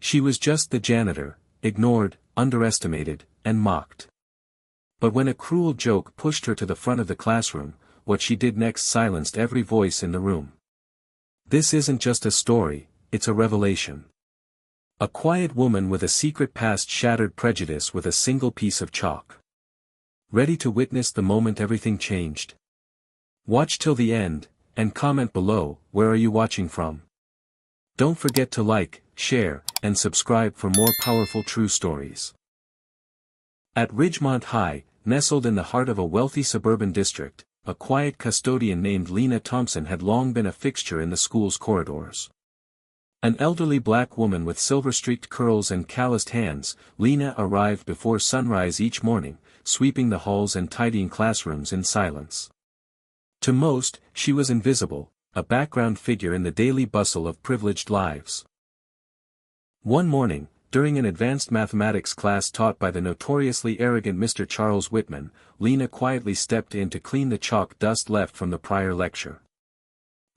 She was just the janitor, ignored, underestimated, and mocked. But when a cruel joke pushed her to the front of the classroom, what she did next silenced every voice in the room. This isn't just a story, it's a revelation. A quiet woman with a secret past shattered prejudice with a single piece of chalk. Ready to witness the moment everything changed? Watch till the end, and comment below, where are you watching from? Don't forget to like, share, and subscribe for more powerful true stories. At Ridgemont High, nestled in the heart of a wealthy suburban district, a quiet custodian named Lena Thompson had long been a fixture in the school's corridors. An elderly black woman with silver-streaked curls and calloused hands, Lena arrived before sunrise each morning, sweeping the halls and tidying classrooms in silence. To most, she was invisible, a background figure in the daily bustle of privileged lives. One morning, during an advanced mathematics class taught by the notoriously arrogant Mr. Charles Whitman, Lena quietly stepped in to clean the chalk dust left from the prior lecture.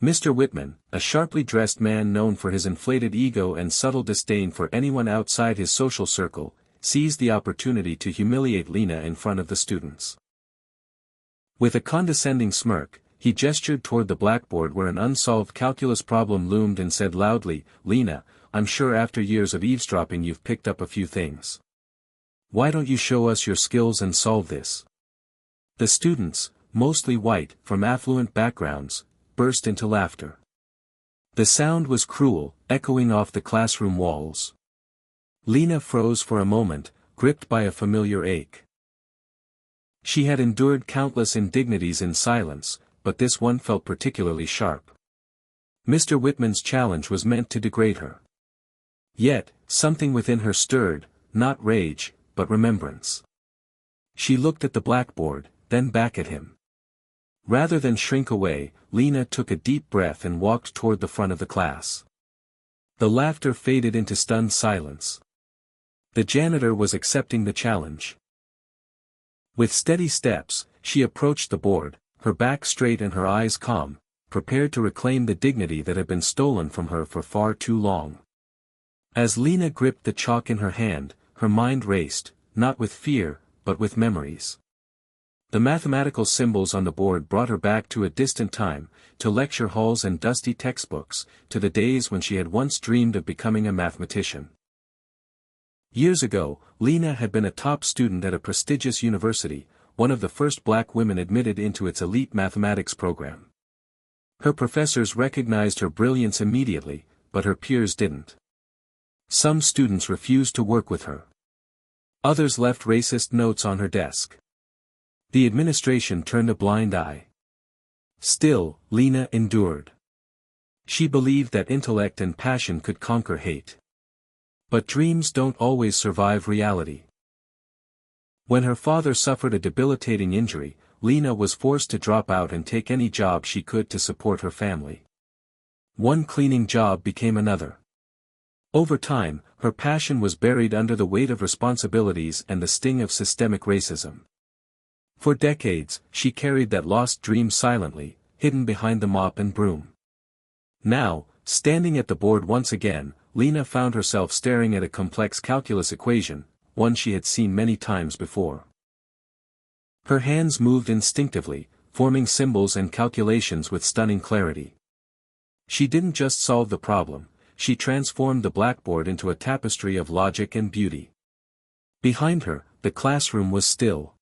Mr. Whitman, a sharply dressed man known for his inflated ego and subtle disdain for anyone outside his social circle, seized the opportunity to humiliate Lena in front of the students. With a condescending smirk, he gestured toward the blackboard where an unsolved calculus problem loomed and said loudly, "Lena, I'm sure after years of eavesdropping you've picked up a few things. Why don't you show us your skills and solve this?" The students, mostly white, from affluent backgrounds, burst into laughter. The sound was cruel, echoing off the classroom walls. Lena froze for a moment, gripped by a familiar ache. She had endured countless indignities in silence, but this one felt particularly sharp. Mr. Whitman's challenge was meant to degrade her. Yet, something within her stirred, not rage, but remembrance. She looked at the blackboard, then back at him. Rather than shrink away, Lena took a deep breath and walked toward the front of the class. The laughter faded into stunned silence. The janitor was accepting the challenge. With steady steps, she approached the board, her back straight and her eyes calm, prepared to reclaim the dignity that had been stolen from her for far too long. As Lena gripped the chalk in her hand, her mind raced, not with fear, but with memories. The mathematical symbols on the board brought her back to a distant time, to lecture halls and dusty textbooks, to the days when she had once dreamed of becoming a mathematician. Years ago, Lena had been a top student at a prestigious university, one of the first black women admitted into its elite mathematics program. Her professors recognized her brilliance immediately, but her peers didn't. Some students refused to work with her. Others left racist notes on her desk. The administration turned a blind eye. Still, Lena endured. She believed that intellect and passion could conquer hate. But dreams don't always survive reality. When her father suffered a debilitating injury, Lena was forced to drop out and take any job she could to support her family. One cleaning job became another. Over time, her passion was buried under the weight of responsibilities and the sting of systemic racism. For decades, she carried that lost dream silently, hidden behind the mop and broom. Now, standing at the board once again, Lena found herself staring at a complex calculus equation, one she had seen many times before. Her hands moved instinctively, forming symbols and calculations with stunning clarity. She didn't just solve the problem, she transformed the blackboard into a tapestry of logic and beauty. Behind her, the classroom was still.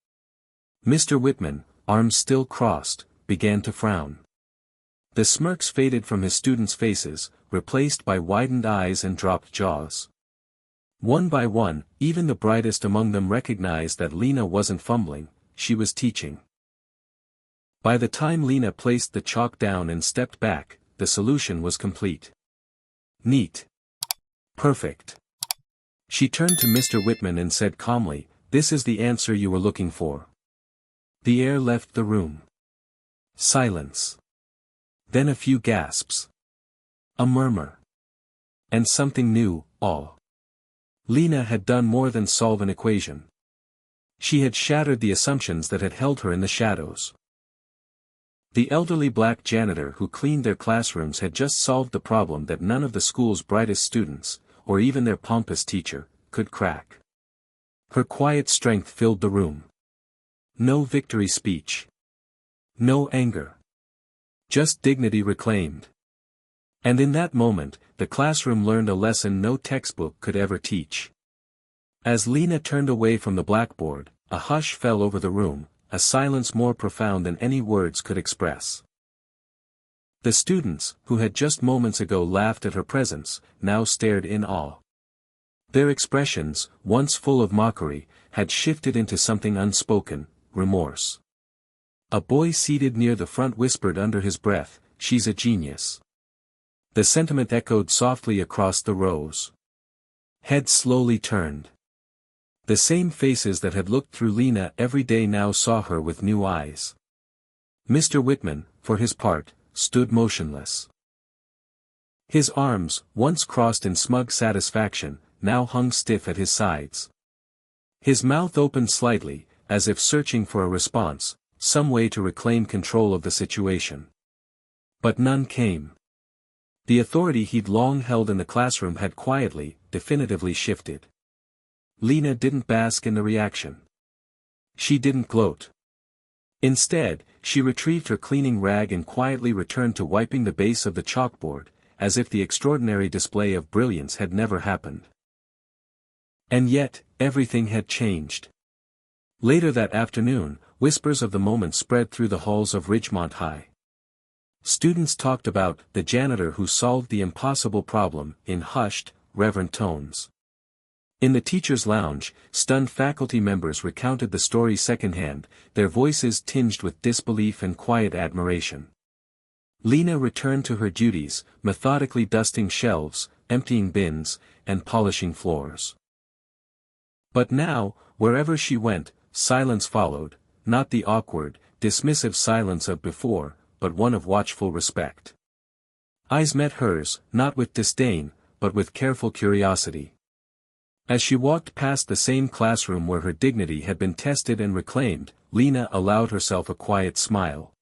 Mr. Whitman, arms still crossed, began to frown. The smirks faded from his students' faces, replaced by widened eyes and dropped jaws. One by one, even the brightest among them recognized that Lena wasn't fumbling, she was teaching. By the time Lena placed the chalk down and stepped back, the solution was complete. Neat. Perfect. She turned to Mr. Whitman and said calmly, "This is the answer you were looking for." The air left the room. Silence. Then a few gasps. A murmur. And something new, awe. Lena had done more than solve an equation. She had shattered the assumptions that had held her in the shadows. The elderly black janitor who cleaned their classrooms had just solved the problem that none of the school's brightest students, or even their pompous teacher, could crack. Her quiet strength filled the room. No victory speech. No anger. Just dignity reclaimed. And in that moment, the classroom learned a lesson no textbook could ever teach. As Lena turned away from the blackboard, a hush fell over the room, a silence more profound than any words could express. The students, who had just moments ago laughed at her presence, now stared in awe. Their expressions, once full of mockery, had shifted into something unspoken, remorse. A boy seated near the front whispered under his breath, "She's a genius." The sentiment echoed softly across the rows. Heads slowly turned. The same faces that had looked through Lena every day now saw her with new eyes. Mr. Whitman, for his part, stood motionless. His arms, once crossed in smug satisfaction, now hung stiff at his sides. His mouth opened slightly, as if searching for a response, some way to reclaim control of the situation. But none came. The authority he'd long held in the classroom had quietly, definitively shifted. Lena didn't bask in the reaction. She didn't gloat. Instead, she retrieved her cleaning rag and quietly returned to wiping the base of the chalkboard, as if the extraordinary display of brilliance had never happened. And yet, everything had changed. Later that afternoon, whispers of the moment spread through the halls of Ridgemont High. Students talked about the janitor who solved the impossible problem in hushed, reverent tones. In the teacher's lounge, stunned faculty members recounted the story secondhand, their voices tinged with disbelief and quiet admiration. Lena returned to her duties, methodically dusting shelves, emptying bins, and polishing floors. But now, wherever she went, silence followed, not the awkward, dismissive silence of before, but one of watchful respect. Eyes met hers, not with disdain, but with careful curiosity. As she walked past the same classroom where her dignity had been tested and reclaimed, Lena allowed herself a quiet smile.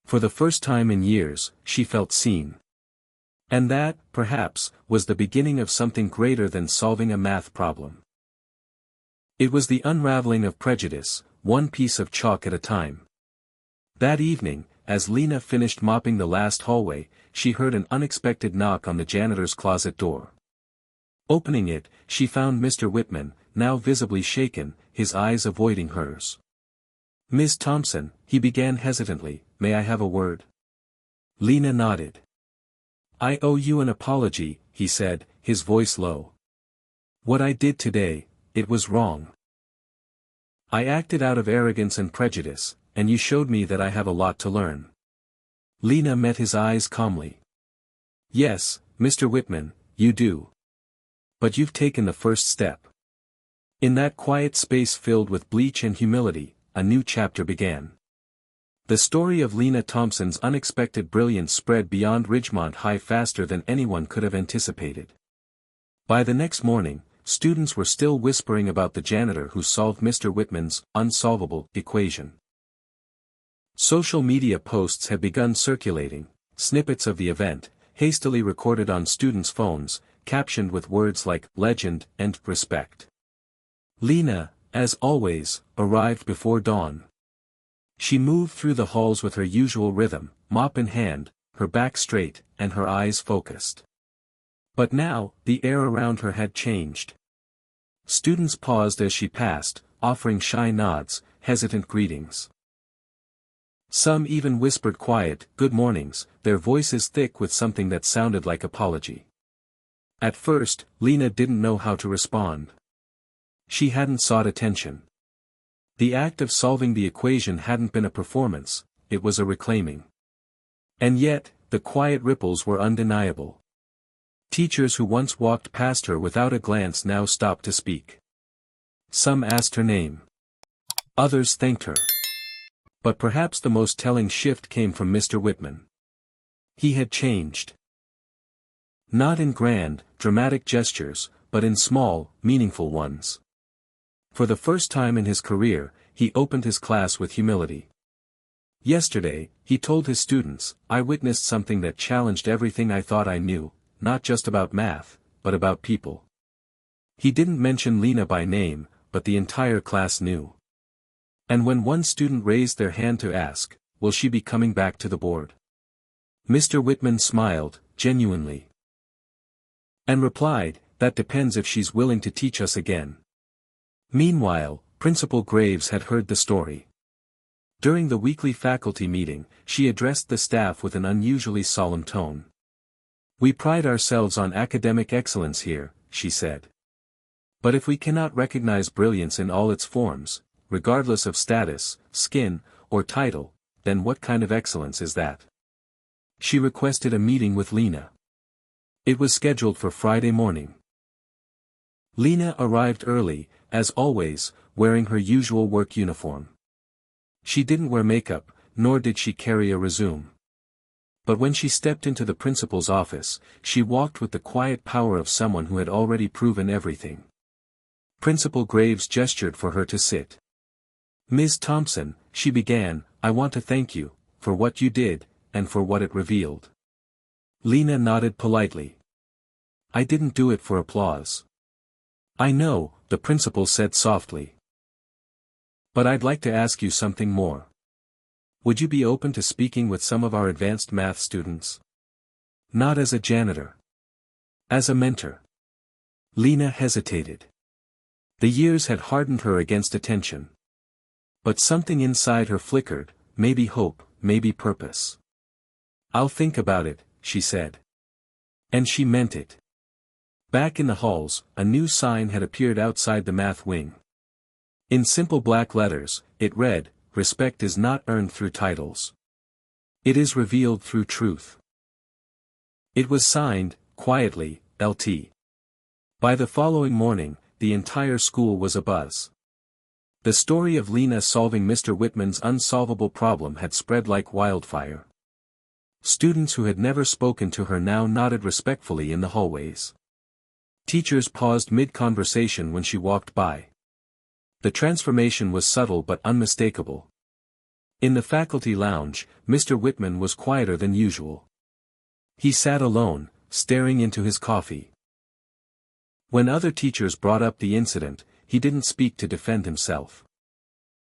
For the first time in years, she felt seen. And that, perhaps, was the beginning of something greater than solving a math problem. It was the unraveling of prejudice, one piece of chalk at a time. That evening, as Lena finished mopping the last hallway, she heard an unexpected knock on the janitor's closet door. Opening it, she found Mr. Whitman, now visibly shaken, his eyes avoiding hers. "Miss Thompson," he began hesitantly, "may I have a word?" Lena nodded. "I owe you an apology," he said, his voice low. "What I did today, it was wrong. I acted out of arrogance and prejudice, and you showed me that I have a lot to learn." Lena met his eyes calmly. "Yes, Mr. Whitman, you do. But you've taken the first step." In that quiet space filled with bleach and humility, a new chapter began. The story of Lena Thompson's unexpected brilliance spread beyond Ridgemont High faster than anyone could have anticipated. By the next morning, students were still whispering about the janitor who solved Mr. Whitman's unsolvable equation. Social media posts had begun circulating, snippets of the event, hastily recorded on students' phones, captioned with words like legend and respect. Lena, as always, arrived before dawn. She moved through the halls with her usual rhythm, mop in hand, her back straight, and her eyes focused. But now, the air around her had changed. Students paused as she passed, offering shy nods, hesitant greetings. Some even whispered quiet good mornings, their voices thick with something that sounded like apology. At first, Lena didn't know how to respond. She hadn't sought attention. The act of solving the equation hadn't been a performance, it was a reclaiming. And yet, the quiet ripples were undeniable. Teachers who once walked past her without a glance now stopped to speak. Some asked her name. Others thanked her. But perhaps the most telling shift came from Mr. Whitman. He had changed. Not in grand, dramatic gestures, but in small, meaningful ones. For the first time in his career, he opened his class with humility. Yesterday, he told his students, "I witnessed something that challenged everything I thought I knew, not just about math, but about people. He didn't mention Lena by name, but the entire class knew. And when one student raised their hand to ask, "Will she be coming back to the board?" Mr. Whitman smiled, genuinely. And replied, "That depends if she's willing to teach us again." Meanwhile, Principal Graves had heard the story. During the weekly faculty meeting, she addressed the staff with an unusually solemn tone. "We pride ourselves on academic excellence here," she said. "But if we cannot recognize brilliance in all its forms, regardless of status, skin, or title, then what kind of excellence is that?" She requested a meeting with Lena. It was scheduled for Friday morning. Lena arrived early, as always, wearing her usual work uniform. She didn't wear makeup, nor did she carry a resume. But when she stepped into the principal's office, she walked with the quiet power of someone who had already proven everything. Principal Graves gestured for her to sit. "Ms. Thompson," she began, "I want to thank you, for what you did, and for what it revealed." Lena nodded politely. "I didn't do it for applause." "I know," the principal said softly. "But I'd like to ask you something more. Would you be open to speaking with some of our advanced math students? Not as a janitor. As a mentor." Lena hesitated. The years had hardened her against attention. But something inside her flickered, maybe hope, maybe purpose. "I'll think about it," she said. And she meant it. Back in the halls, a new sign had appeared outside the math wing. In simple black letters, it read, "Respect is not earned through titles. It is revealed through truth." It was signed, quietly, Lt. By the following morning, the entire school was abuzz. The story of Lena solving Mr. Whitman's unsolvable problem had spread like wildfire. Students who had never spoken to her now nodded respectfully in the hallways. Teachers paused mid-conversation when she walked by. The transformation was subtle but unmistakable. In the faculty lounge, Mr. Whitman was quieter than usual. He sat alone, staring into his coffee. When other teachers brought up the incident, he didn't speak to defend himself.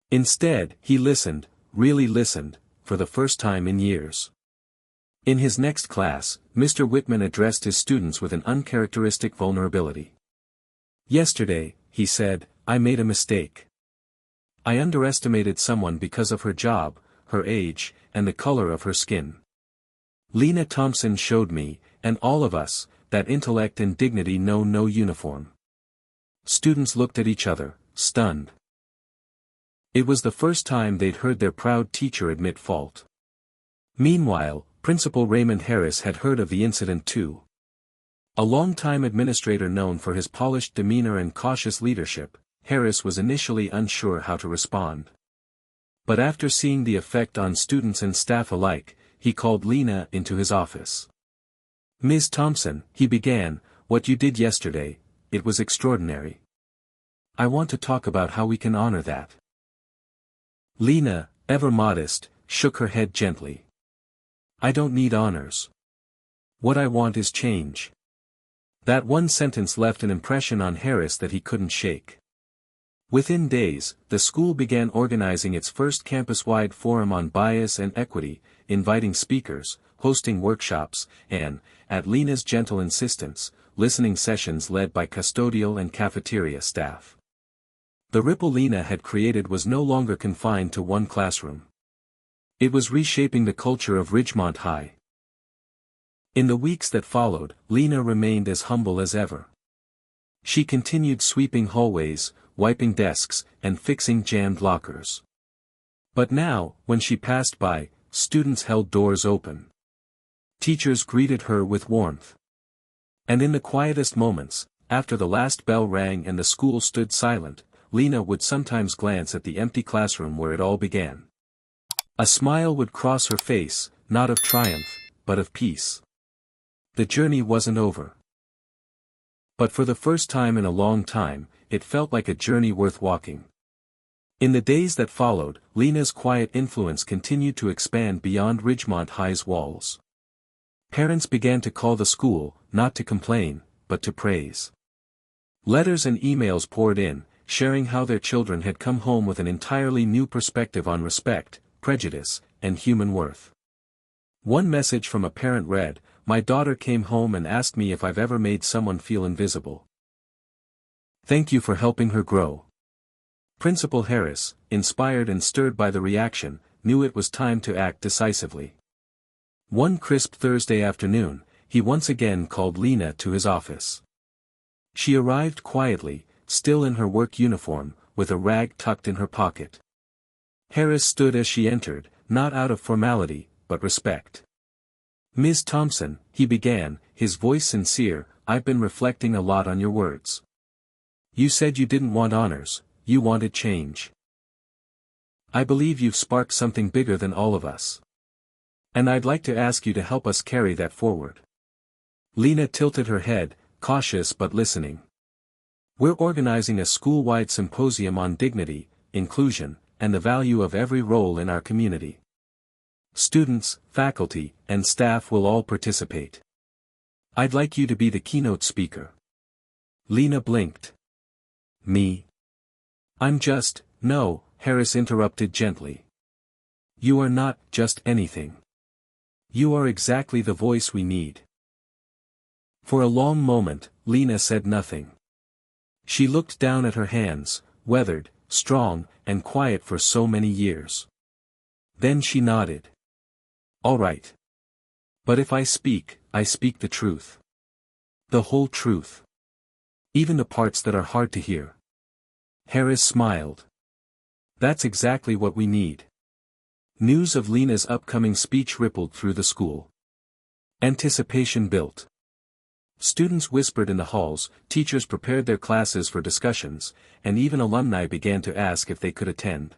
Instead, he listened, really listened, for the first time in years. In his next class, Mr. Whitman addressed his students with an uncharacteristic vulnerability. "Yesterday," he said, "I made a mistake. I underestimated someone because of her job, her age, and the color of her skin. Lena Thompson showed me, and all of us, that intellect and dignity know no uniform." Students looked at each other, stunned. It was the first time they'd heard their proud teacher admit fault. Meanwhile, Principal Raymond Harris had heard of the incident too. A long-time administrator known for his polished demeanor and cautious leadership, Harris was initially unsure how to respond. But after seeing the effect on students and staff alike, he called Lena into his office. "Ms. Thompson," he began, "what you did yesterday, it was extraordinary. I want to talk about how we can honor that." Lena, ever modest, shook her head gently. "I don't need honors. What I want is change." That one sentence left an impression on Harris that he couldn't shake. Within days, the school began organizing its first campus-wide forum on bias and equity, inviting speakers, hosting workshops, and, at Lena's gentle insistence, listening sessions led by custodial and cafeteria staff. The ripple Lena had created was no longer confined to one classroom. It was reshaping the culture of Ridgemont High. In the weeks that followed, Lena remained as humble as ever. She continued sweeping hallways, wiping desks, and fixing jammed lockers. But now, when she passed by, students held doors open. Teachers greeted her with warmth. And in the quietest moments, after the last bell rang and the school stood silent, Lena would sometimes glance at the empty classroom where it all began. A smile would cross her face, not of triumph, but of peace. The journey wasn't over. But for the first time in a long time, it felt like a journey worth walking. In the days that followed, Lena's quiet influence continued to expand beyond Ridgemont High's walls. Parents began to call the school, not to complain, but to praise. Letters and emails poured in, sharing how their children had come home with an entirely new perspective on respect, prejudice, and human worth. One message from a parent read, "My daughter came home and asked me if I've ever made someone feel invisible. Thank you for helping her grow." Principal Harris, inspired and stirred by the reaction, knew it was time to act decisively. One crisp Thursday afternoon, he once again called Lena to his office. She arrived quietly, still in her work uniform, with a rag tucked in her pocket. Harris stood as she entered, not out of formality, but respect. "Ms. Thompson," he began, his voice sincere, "I've been reflecting a lot on your words. You said you didn't want honors, you wanted change. I believe you've sparked something bigger than all of us. And I'd like to ask you to help us carry that forward." Lena tilted her head, cautious but listening. "We're organizing a school-wide symposium on dignity, inclusion, and the value of every role in our community. Students, faculty, and staff will all participate. I'd like you to be the keynote speaker." Lena blinked. "Me? No," Harris interrupted gently. "You are not just anything. You are exactly the voice we need." For a long moment, Lena said nothing. She looked down at her hands, weathered, strong, and quiet for so many years. Then she nodded. "All right. But if I speak the truth. The whole truth. Even the parts that are hard to hear." Harris smiled. "That's exactly what we need." News of Lena's upcoming speech rippled through the school. Anticipation built. Students whispered in the halls, teachers prepared their classes for discussions, and even alumni began to ask if they could attend.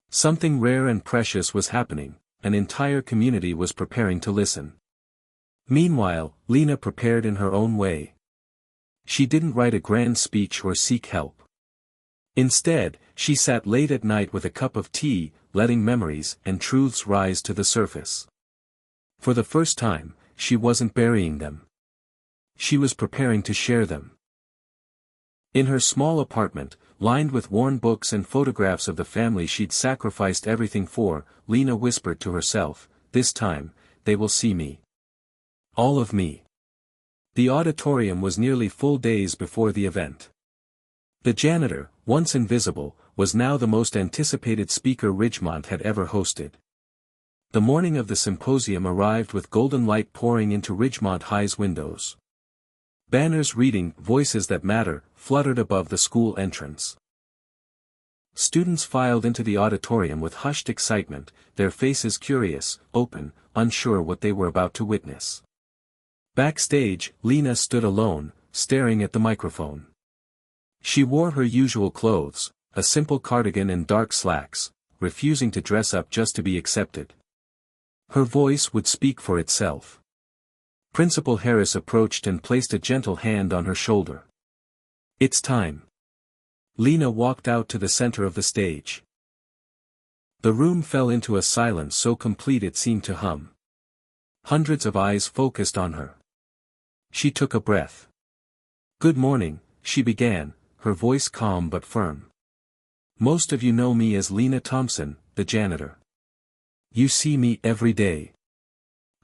Something rare and precious was happening, an entire community was preparing to listen. Meanwhile, Lena prepared in her own way. She didn't write a grand speech or seek help. Instead, she sat late at night with a cup of tea, letting memories and truths rise to the surface. For the first time, she wasn't burying them. She was preparing to share them. In her small apartment, lined with worn books and photographs of the family she'd sacrificed everything for, Lena whispered to herself, "This time, they will see me. All of me." The auditorium was nearly full days before the event. The janitor, once invisible, was now the most anticipated speaker Ridgemont had ever hosted. The morning of the symposium arrived with golden light pouring into Ridgemont High's windows. Banners reading "Voices That Matter" fluttered above the school entrance. Students filed into the auditorium with hushed excitement, their faces curious, open, unsure what they were about to witness. Backstage, Lena stood alone, staring at the microphone. She wore her usual clothes, a simple cardigan and dark slacks, refusing to dress up just to be accepted. Her voice would speak for itself. Principal Harris approached and placed a gentle hand on her shoulder. "It's time." Lena walked out to the center of the stage. The room fell into a silence so complete it seemed to hum. Hundreds of eyes focused on her. She took a breath. "Good morning," she began, her voice calm but firm. "Most of you know me as Lena Thompson, the janitor. You see me every day.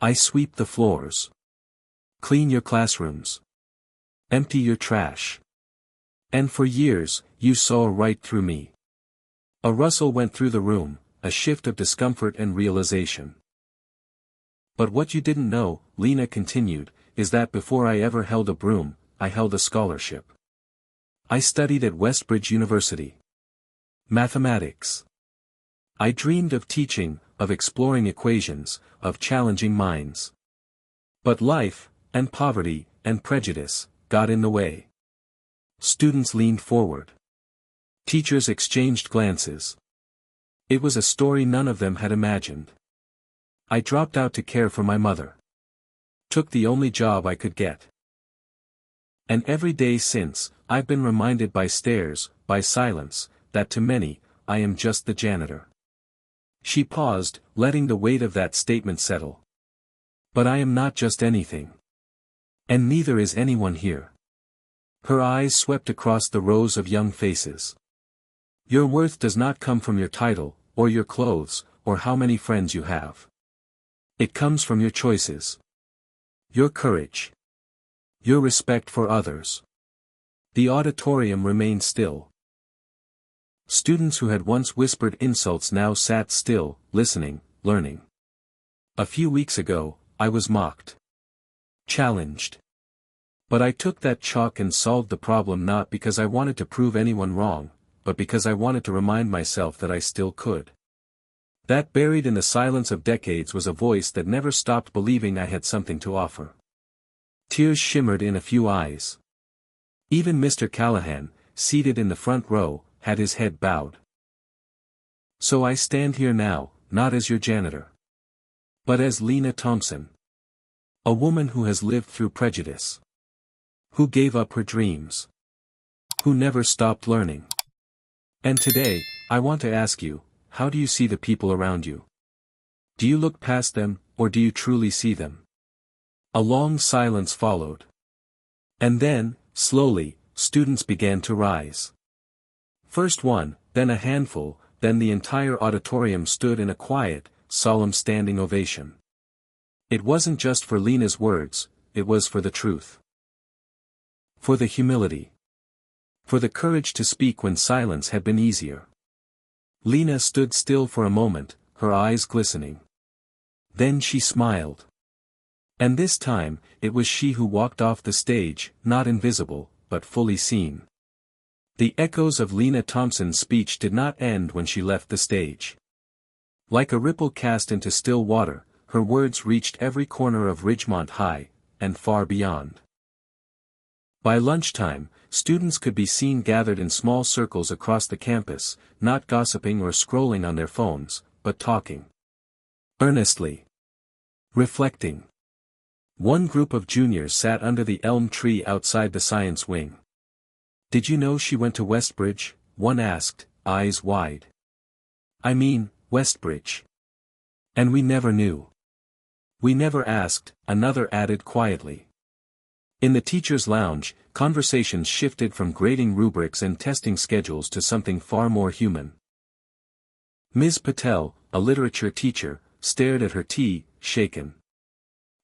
I sweep the floors. Clean your classrooms. Empty your trash. And for years, you saw right through me." A rustle went through the room, a shift of discomfort and realization. "But what you didn't know," Lena continued, "is that before I ever held a broom, I held a scholarship. I studied at Westbridge University. Mathematics. I dreamed of teaching, of exploring equations, of challenging minds. But life, and poverty, and prejudice, got in the way." Students leaned forward. Teachers exchanged glances. It was a story none of them had imagined. "I dropped out to care for my mother. Took the only job I could get. And every day since, I've been reminded by stares, by silence, that to many, I am just the janitor." She paused, letting the weight of that statement settle. "But I am not just anything. And neither is anyone here. Her eyes swept across the rows of young faces. Your worth does not come from your title, or your clothes, or how many friends you have. It comes from your choices. Your courage. Your respect for others. The auditorium remained still. Students who had once whispered insults now sat still, listening, learning. A few weeks ago, I was mocked. Challenged. But I took that chalk and solved the problem not because I wanted to prove anyone wrong, but because I wanted to remind myself that I still could. That buried in the silence of decades was a voice that never stopped believing I had something to offer. Tears shimmered in a few eyes. Even Mr. Callahan, seated in the front row, had his head bowed. So I stand here now, not as your janitor, but as Lena Thompson. A woman who has lived through prejudice. Who gave up her dreams. Who never stopped learning. And today, I want to ask you, how do you see the people around you? Do you look past them, or do you truly see them? A long silence followed. And then, slowly, students began to rise. First one, then a handful, then the entire auditorium stood in a quiet, solemn standing ovation. It wasn't just for Lena's words, it was for the truth. For the humility. For the courage to speak when silence had been easier. Lena stood still for a moment, her eyes glistening. Then she smiled. And this time, it was she who walked off the stage, not invisible, but fully seen. The echoes of Lena Thompson's speech did not end when she left the stage. Like a ripple cast into still water, her words reached every corner of Ridgemont High, and far beyond. By lunchtime, students could be seen gathered in small circles across the campus, not gossiping or scrolling on their phones, but talking. Earnestly. Reflecting. One group of juniors sat under the elm tree outside the science wing. Did you know she went to Westbridge? One asked, eyes wide. I mean, Westbridge. And we never knew. We never asked, another added quietly. In the teacher's lounge, conversations shifted from grading rubrics and testing schedules to something far more human. Ms. Patel, a literature teacher, stared at her tea, shaken.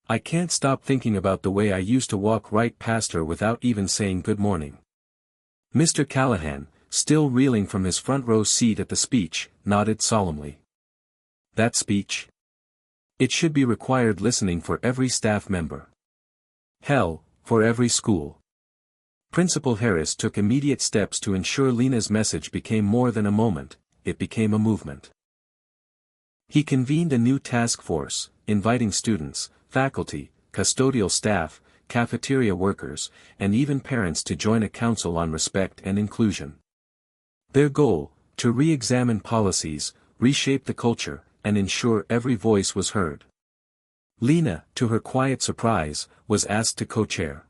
I can't stop thinking about the way I used to walk right past her without even saying good morning. Mr. Callahan, still reeling from his front row seat at the speech, nodded solemnly. That speech? It should be required listening for every staff member. Hell, for every school. Principal Harris took immediate steps to ensure Lena's message became more than a moment, it became a movement. He convened a new task force, inviting students, faculty, custodial staff, cafeteria workers, and even parents to join a council on respect and inclusion. Their goal, to re-examine policies, reshape the culture, and ensure every voice was heard. Lena, to her quiet surprise, was asked to co-chair.